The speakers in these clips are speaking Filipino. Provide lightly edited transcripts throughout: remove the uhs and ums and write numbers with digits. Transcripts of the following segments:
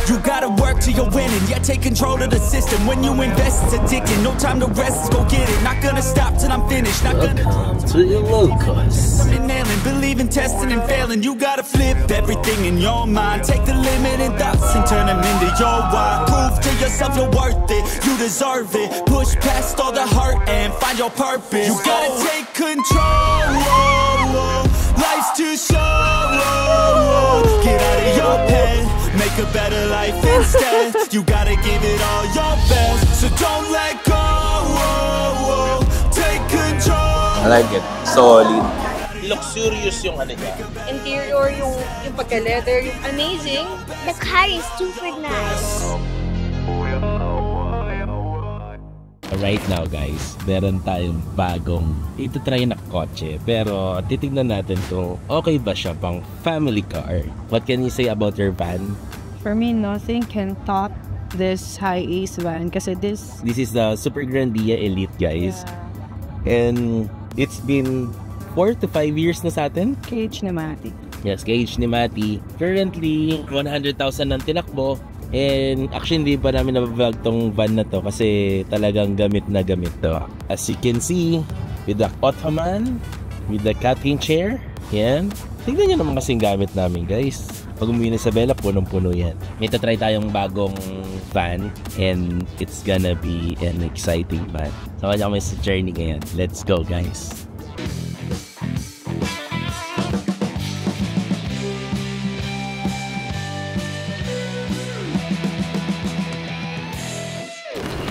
You gotta work till you're winning, yeah, take control of the system. When you invest, it's addicting, no time to rest, go get it. Not gonna stop till I'm finished, not gonna... Welcome to Ilocos. Nailing, believe in testing and failing. You gotta flip everything in your mind. Take the limiting thoughts and turn them into your why. Prove to yourself you're worth it, you deserve it. Push past all the hurt and find your purpose. You gotta take control, life's too short. Get out of your head, make a better life instead. You gotta give it all your best, so don't let go. Take control. I like it. Solid. Luxurious yung ano niya. Interior, yung pagka-leather, yung amazing. The car is super nice. Right now guys, meron tayong bagong itatry na kotse. Pero titignan natin kung okay ba siya pang family car. What can you say about your van? For me, nothing can top this high-ace van kasi this This is the Super Grandia Elite guys. And it's been 4 to 5 years na sa atin. KH Pneumatic. Yes, KH Pneumatic. Currently, 100,000 ang tinakbo. And actually, hindi pa namin nabavlog tong van na to kasi talagang gamit na gamit to. As you can see, with the ottoman, with the catking chair, yan. Tignan nyo naman kasing gamit namin guys. Pag umuwi na sa Bella, punong-puno yan. May tatry tayong bagong van and it's gonna be an exciting van. So, kanya kami sa journey ngayon. Let's go guys!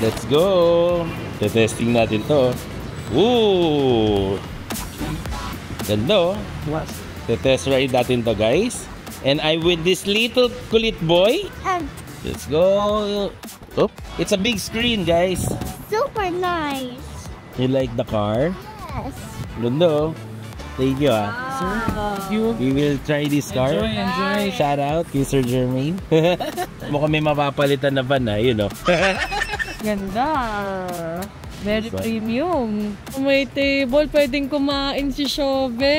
Let's go! Testing natin to. Woo! Ganda oh. Test ride natin to guys. And I'm with this little kulit boy. Let's go! Oh, it's a big screen guys. Super nice. You like the car? Yes. Ganda oh. Thank you ah. You. We will try this car. Enjoy. Shout out kay Sir Jermaine. Mukhang may mapapalitan na van na, you know. Ganda. Very premium. May table, pwedeng kumain si Shobe.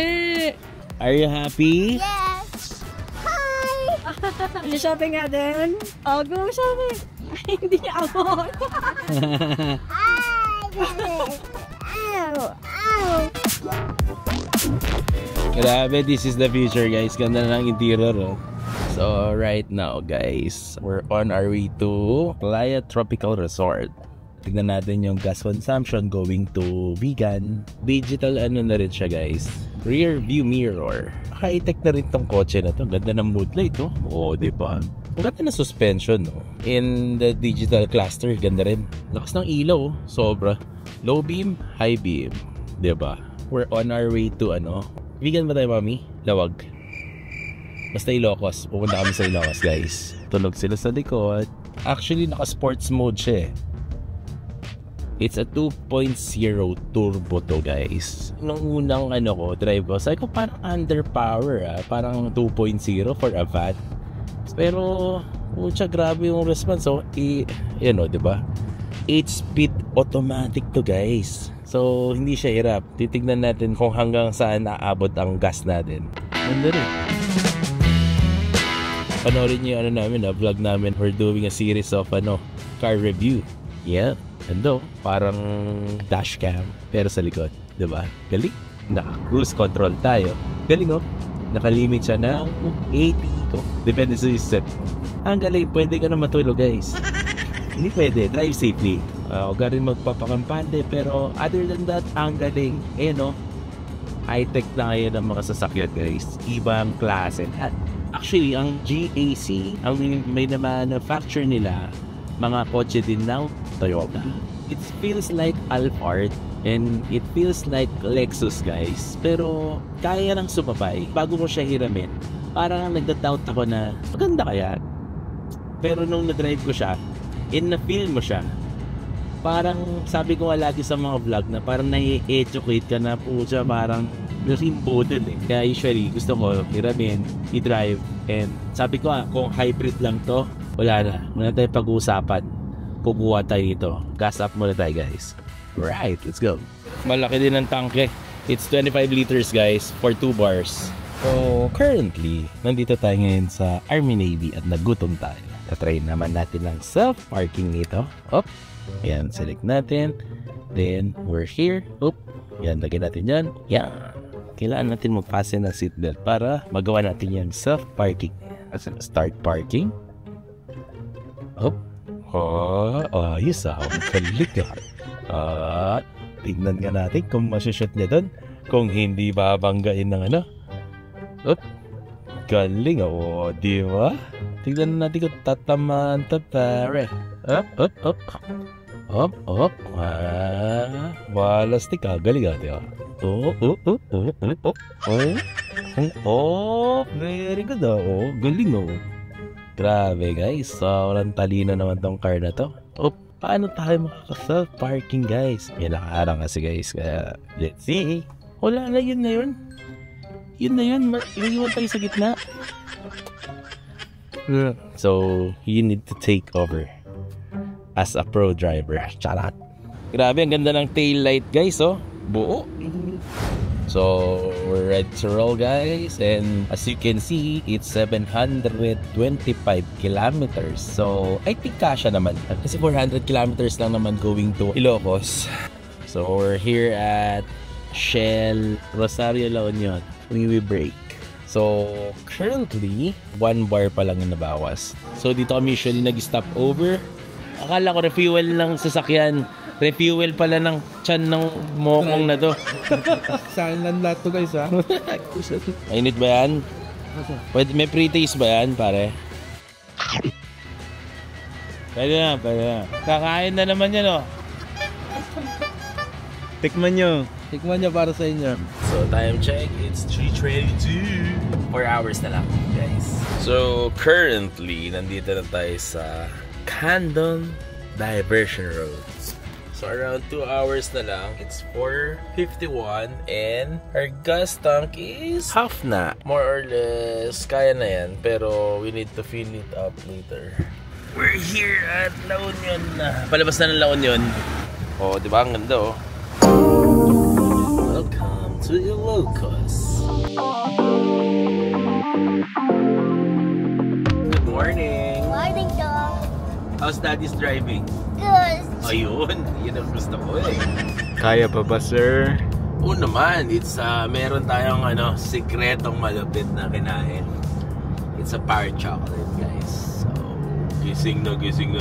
Are you happy? Yes. Hi. Shopping nga din. Oh, go shopping. Hindi ako. Ow. Ow. Grabe, this is the future guys. Ganda na ng interior oh. So right now guys, we're on our way to Playa Tropical Resort. Tignan natin yung gas consumption going to vegan. Digital ano na rin siya guys. Rear view mirror. High-tech na rin tong kotse na to. Ganda ng mood light oh. Oo, diba? Ang ganda na suspension no. In the digital cluster, ganda rin. Lakas ng ilaw oh. Sobra. Low beam, high beam. Diba? We're on our way to ano. Vegan ba tayo mami? Lawag. Basta Ilocos. Pupunta kami sa Ilocos guys. Tunog sila sa likod. Actually naka-sports mode siya eh. It's a 2.0 turbo to guys. Nung unang ano ko, drive ko, sabi ko parang underpower ah. Parang 2.0 for a van. Pero, pucha, grabe yung response. So, yun o, diba? 8-speed automatic to guys. So, hindi siya hirap. Titignan natin kung hanggang saan naabot ang gas natin. Ganda rin. Panoorin niyo yung ano namin, vlog namin. We're doing a series of car review. Yeah. Ando, parang dashcam pero sa likod, 'di ba? Galing. Naka-cruise control tayo. Galing oh. Nakalimit siya na 80 ko. Depende sa set. Ang galing, pwede ka na matulog, guys. Hindi pwede, drive safely. Huwag ka rin magpapakampante pero other than that, ang galing. Eh no. High-tech na ngayon ang mga sasakyan, guys. Ibang klase. At actually, ang GAC, ang may na-manufacture nila, mga kotse din ng Toyota. It feels like Alphard and it feels like Lexus guys. Pero kaya nang sumabay. Bago mo siya hiramin, parang nagda-doubt ako na maganda kaya. Pero nung na-drive ko siya, na-feel mo siya. Parang sabi ko nga lagi sa mga vlog na parang nai-educate ka na po siya, parang rimbo din eh. Kaya usually gusto ko hiramin, i-drive. And sabi ko kung hybrid lang to, wala na. Muna tayo pag-uusapan. Pupuha tayo dito. Gas up muna tayo guys. Right, let's go. Malaki din ang tangke. It's 25 liters guys for 2 bars. So currently, nandito tayo ngayon sa Army Navy at nagutom tayo. Tatry naman natin ng self-parking nito. Up. Yan, select natin. Then, we're here. Up. Yan, lagyan natin yan. Yan. Kailangan natin mag-fasten ng seatbelt para magawa natin yung self-parking. Start parking. Up. Ayos ah. Kalik ah. Tignan nga natin kung masushoot niya doon. Kung hindi babanggain ng ano. Up. Galing oh. Di ba? Tignan natin kung tatamaan to pare. Up. Balastik ah. Galing ate ah. Very good ah. Galing oh. Grabe guys. Sobrang talino naman tong car na to. Paano tayo makaka-self-parking guys? May nakaharang kasi guys. Kaya let's see. Wala na yun na yun. Yun na yun. Iliwan tayo sa gitna. So, you need to take over as a pro driver. Charat. Grabe, ang ganda ng tail light guys, oh. Buo. So, we're ready to roll guys. And as you can see, it's 725 kilometers. So, I think kasha naman. Kasi 400 kilometers lang naman going to Ilocos. So, we're here at Shell Rosario La Union. We break. So, currently, 1 bar pa lang yung nabawas. So, dito kami usually nag-stop over. Akala ko refuel ng sasakyan. Refuel pala ng tiyan ng mokong na to. Saan lang lahat to guys ha? Mainit ba yan? Pwede, may pre-taste ba yan pare? Pwede na. Kakain na naman yan oh. Tikman nyo para sa inyo. So time check, it's 3:22. 4 hours na lang guys. So currently, nandito na tayo sa Candon Diversion Road. So around 2 hours na lang. It's 4:51 and our gas tank is half na. More or less, kaya na yan. Pero we need to fill it up later. We're here at La Union na. Palabas na ng La Union. Oh, di ba? Ang ganda oh. Welcome to Ilocos. Good morning. Morning, dog. How's daddy's driving? Good. Ayun, yun ang gusto ko eh. Kaya pa ba sir? Oo naman, meron tayong sikretong malupit na kinain. It's a power chocolate guys. So, gising na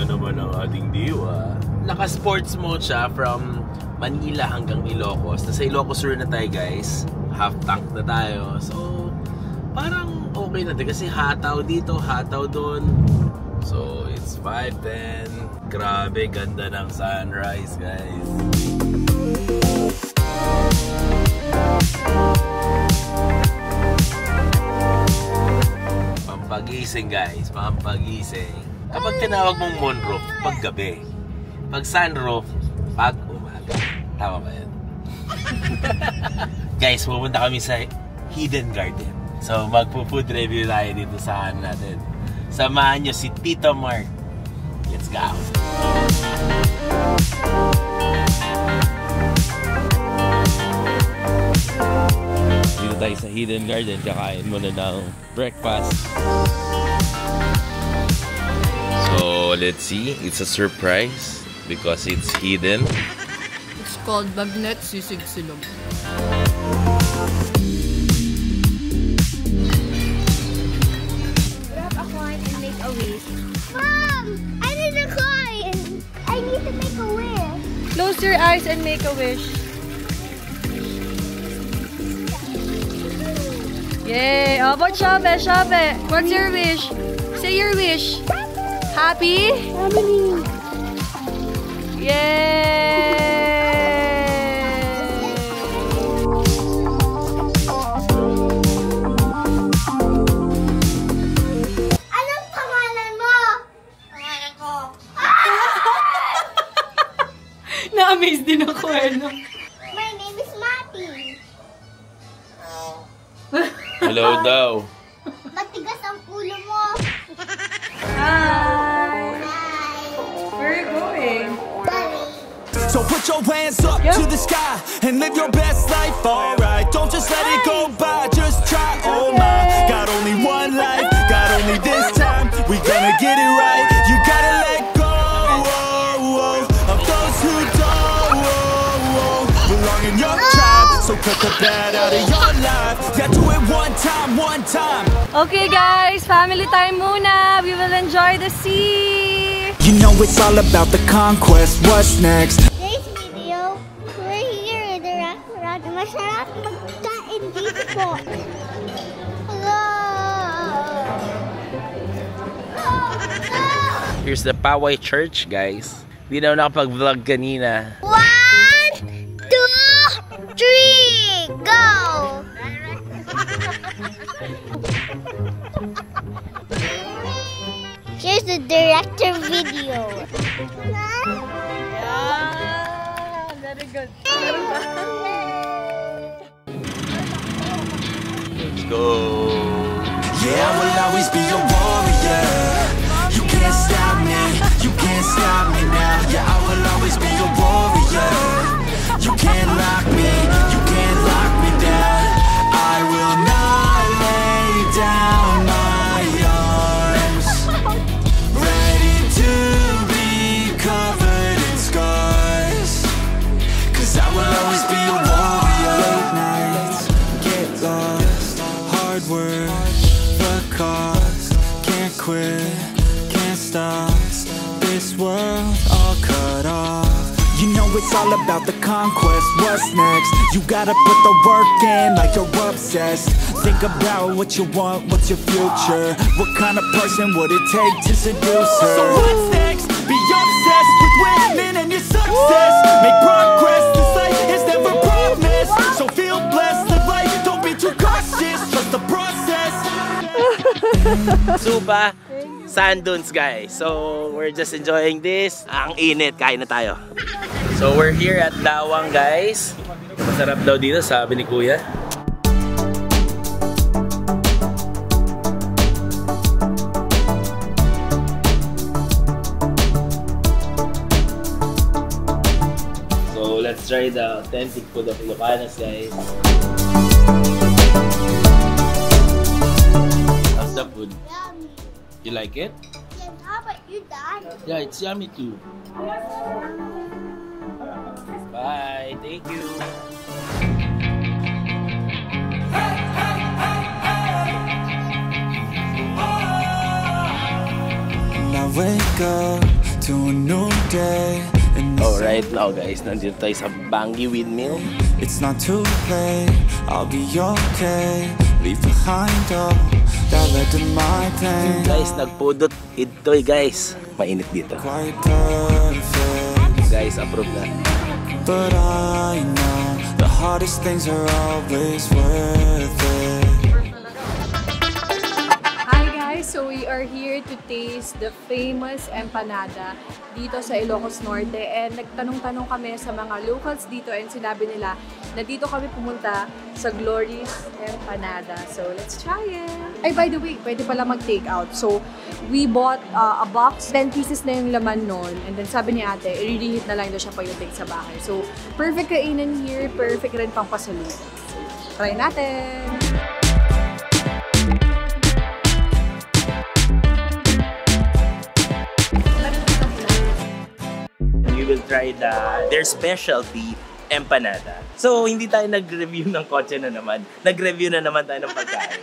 naman ang ating diwa. Naka-sports mode siya from Manila hanggang Ilocos. Nasa Ilocos Sur na tayo guys. Half tank na tayo. So, parang okay na din kasi hataw dito, hataw doon. So, it's 5:10. Grabe, ganda ng sunrise, guys. Pampagising, guys. Pampagising. Kapag tinawag mong moonroof, pag gabi. Pag sunroof, pag umaga. Tama ba yan? Guys, pupunta kami sa Hidden Garden. So, magpo-food review tayo dito sa natin. Samahan nyo si Tito Mark. Let's go! Dito tayo sa Hidden Garden. Kakain muna ng breakfast. So, let's see. It's a surprise because it's hidden. It's called Bagnet Sisig Silog. Grab a coin and make a wish. Mom! I need a coin! I need to make a wish. Close your eyes and make a wish. Yay! Oh, but Shabe, Shabe, what's your wish? Say your wish. Happy? Yay! Anong pangalan mo? Pangalan ko. Na-amaze din ako ano. My name is Mati. Hello daw. Matigas ang ulo mo. Hi! Hi. Where are you going? Buddy. So put your hands up to the sky and live your best life, alright. Don't just let it go by, just try, oh my. Got only one life, got only this time. We gonna get it right. You gotta let go of those who don't belong in your tribe. So cut the bad out of your life. Yeah, do it one time. Okay guys, family time muna. We will enjoy the sea. You know it's all about the conquest. What's next? Today's video, we're here in the restaurant. Masarap magkain dito. Here's the Poway Church, guys. Di na ako nakapag-vlog kanina. 1, 2, 3, go! Here's the director video. Very good. Let's go. Yeah, I will always be a warrior. You can't stop me, you can't stop me now. Yeah, I will always be a warrior. You can't lock me, you can't lock me down. I will not lay down my arms. Ready to be covered in scars. 'Cause I will always be a warrior. Late nights, get lost, hard work, the cost. Can't quit, can't stop. This world all cut off. You know it's all about the conquest. What's next? You gotta put the work in like you're obsessed. Think about what you want, what's your future? What kind of person would it take to seduce her? So what's next? Be obsessed with winning and your success. Make progress, this life is never promised. So feel blessed, live life, don't be too cautious. Trust the process. Supa sand dunes, guys. So we're just enjoying this. Ang init, kain na tayo. So we're here at Lawang, guys. Masarap daw dito, sabi ni Kuya. So let's try the authentic food of Ilocanos, guys. How's the food? Yummy. You like it? Yes, how about you, Dad? Yeah, it's yummy too. Bye. Thank you. And I wake up to a new day. Alright now, guys, nandito tayo sa Bangi Windmill. It's not too late, I'll be okay. Leave behind all that led to my pain. Guys, nagpudot ito'y, guys. Mainit dito. Quite perfect, Guys, approve na. but I know the hardest things are always worth it. Hi guys, so we are here to taste the famous empanada dito sa Ilocos Norte, and nagtanong-tanong kami sa mga locals dito and sinabi nila na dito kami pumunta sa Glory's Empanada. So let's try it! Ay, by the way, pwede pala mag-take out. So we bought a box, 10 pieces na yung laman nun, and then sabi ni ate, i-reheat na lang daw siya pag take sa bahay. So perfect kainan here, perfect rin pang pasalubong. So try natin! We will try their specialty empanada. So, hindi tayo nag-review ng kotse na naman. Nag-review na naman tayo ng pagkain.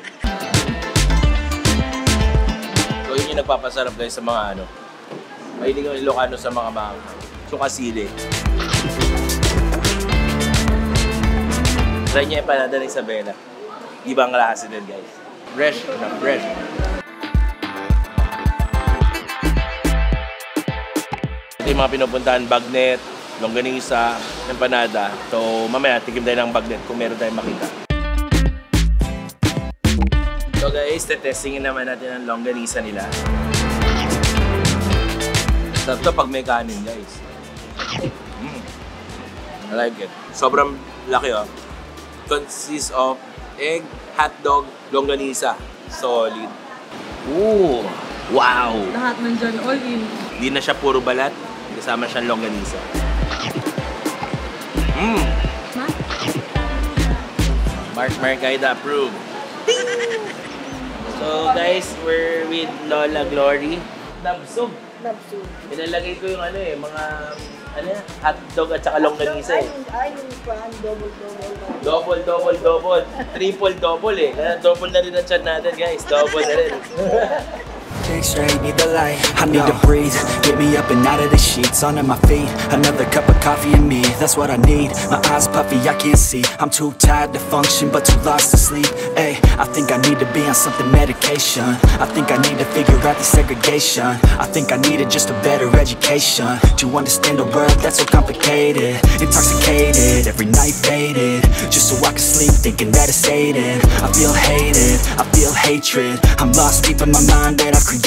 So, yun yung nagpapasarap guys sa mga ano. Mahilig ang Ilocano sa mga sukasili. Try niyo empanada ng Isabela. Ibang klase din guys. Fresh na fresh. Ito yung mga pinupuntahan, bagnet, longganisa, empanada. So mamaya tikim tayo ng bagnet kung meron tayong makita. So guys, testingin naman natin ang longganisa nila. Sarap to pag may kanin guys. I like it. Sobrang laki oh. Consists of egg, hotdog, longganisa. Solid. Ooh! Wow! Lahat nandyan, all in. Hindi na siya puro balat. Kasama siyang longganisa. Mark Marcaida approved. So guys, we're with Lola Glory. Nabsog. Nabsog. Pinalagay ko yung mga hotdog at saka longganisa eh. Yung pan, double. Double. Triple double eh. Kaya double na rin ang chan natin guys. Double na rin. Think straight, need the light, I need to breathe. Get me up and out of the sheets, onto my feet. Another cup of coffee and me, that's what I need. My eyes puffy, I can't see. I'm too tired to function, but too lost to sleep. Ay, I think I need to be on something medication. I think I need to figure out the segregation. I think I needed just a better education to understand a world that's so complicated. Intoxicated, every night faded, just so I can sleep thinking that it's sated. I feel hated, I feel hatred. I'm lost deep in my mind that I've created.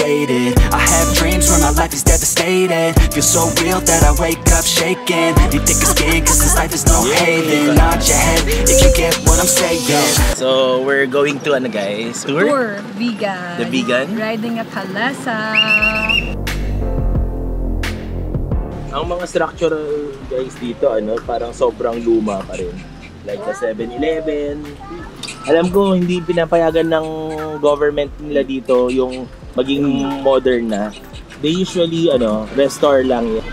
I have dreams where my life is devastated. Feel so real that I wake up shaking. Need thicker skin cause this life is no haven. Nod your head if you get what I'm saying. So we're going to guys? Tour vegan. The vegan? Riding a kalesa. Ang mga structural guys dito parang sobrang luma pa rin. Like the 7-Eleven. Alam ko hindi pinapayagan ng government nila dito yung maging modern na. They usually restore lang yun.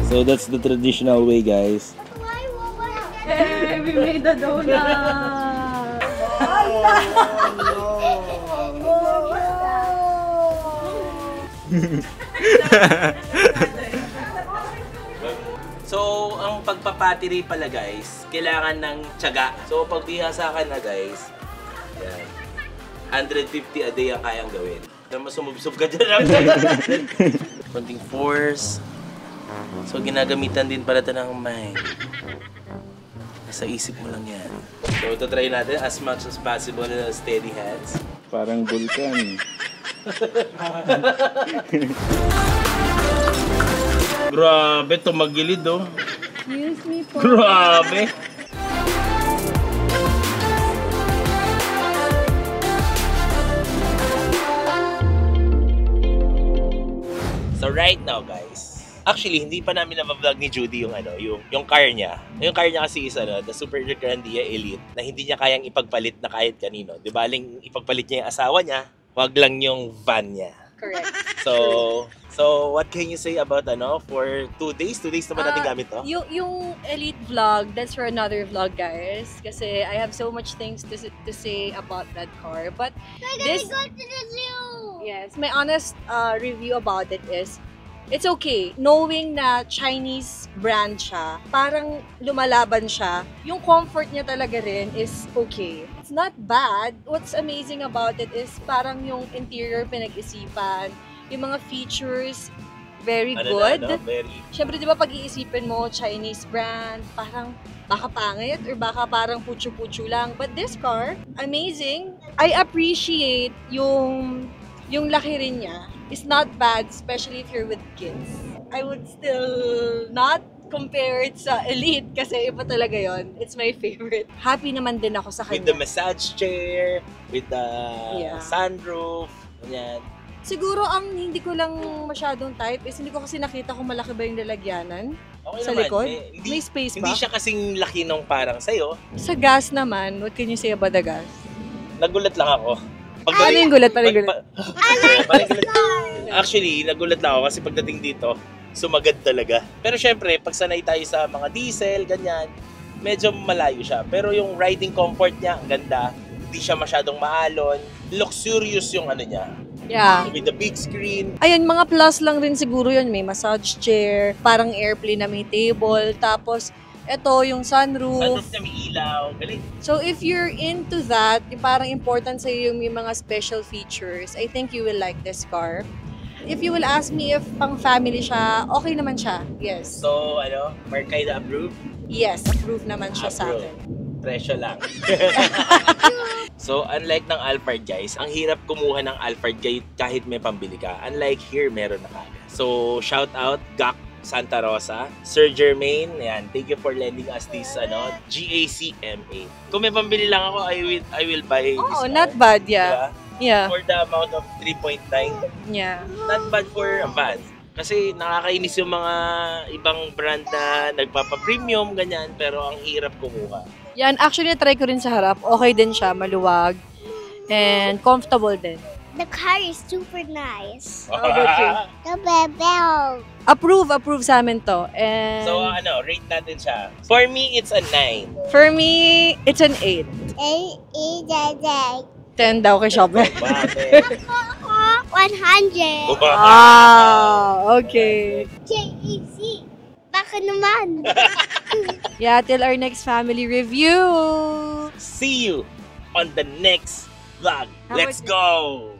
So that's the traditional way guys. Hey, we made the donut! So, ang pagpapatiri pala guys, kailangan ng tiyaga. So, pag bihasa ka na guys, yan, 150 a day ang kayang gawin. Naman sumubsob ka dyan. Konting force. So, ginagamitan din pala ito ng mind. Sa isip mo lang yan. So, ito try natin as much as possible na steady hands. Parang vulkan. Grabe, tumagilid oh. Excuse me po. Grabe. So right now guys, actually hindi pa namin na-vlog ni Judy yung yung car niya. Yung car niya kasi is the Super Grandia Elite na hindi niya kayang ipagpalit na kahit kanino. Di ba, ipagpalit niya yung asawa niya, wag lang yung van niya. Correct. So what can you say about for 2 days? 2 days naman natin gamit to? Yung Elite vlog, that's for another vlog guys. Kasi I have so much things to say about that car. But We're gonna go to the zoo! yes, my honest review about it is, it's okay. Knowing na Chinese brand siya, parang lumalaban siya, yung comfort niya talaga rin is okay. It's not bad. What's amazing about it is parang yung interior pinag-isipan, yung mga features, very good. Siyempre, di ba pag-iisipin mo, Chinese brand, parang baka pangit or baka parang putyo-putyo lang. But this car, amazing. I appreciate yung laki rin niya. It's not bad, especially if you're with kids. I would still not compare it sa Elite kasi iba talaga yon. It's my favorite. Happy naman din ako sa kanya. With the massage chair, with the sunroof, ganyan. Siguro ang hindi ko lang masyadong type is hindi ko kasi nakita kung malaki ba yung lalagyanan Okay sa naman. likod. Hindi, May space ba? Hindi siya kasing laki nung parang sa'yo. Sa gas naman, what can you say about the gas? Nagulat lang ako. Ano yung gulat? Actually, nagulat lang ako kasi pagdating dito, sumagad talaga. Pero syempre, pag sanay tayo sa mga diesel, ganyan, medyo malayo siya. Pero yung riding comfort niya, ang ganda. Hindi siya masyadong maalon. Luxurious yung niya. Yeah. With the big screen. Ayun, mga plus lang rin siguro yun. May massage chair, parang airplane na may table, tapos ito, yung sunroof. Sunroof na may ilaw. Galing. So, if you're into that, yung parang important sa'yo yung mga special features, I think you will like this car. If you will ask me if pang family siya, okay naman siya. Yes. So, Markayda approved? Yes, approve naman siya sa akin. Presyo lang. So, unlike ng Alphard guys, ang hirap kumuha ng Alphard kahit may pambili ka. Unlike here, meron na kagad. So, shout out, GAC Santa Rosa, Sir Jermaine, ayan, thank you for lending us this GAC M8. Kung may pambili lang ako, I will buy this. Oh, not bad, yeah. Diba? Yeah. for the amount of 3.9. Yeah. Not bad for a van. Kasi nakakainis yung mga ibang brand na nagpapa-premium, ganyan, pero ang hirap kumuha. Yan, actually, na-try ko rin sa harap. Okay din siya, maluwag. And comfortable din. The car is super nice. How about you? The bell. Approve sa amin to. And So, rate natin siya. For me, it's a 9. for me, it's an 8. 10 daw kay Shopper. Bakit? 100. Okay. JEC. Baka naman. Yeah, till our next family review. See you on the next vlog. How Let's about go!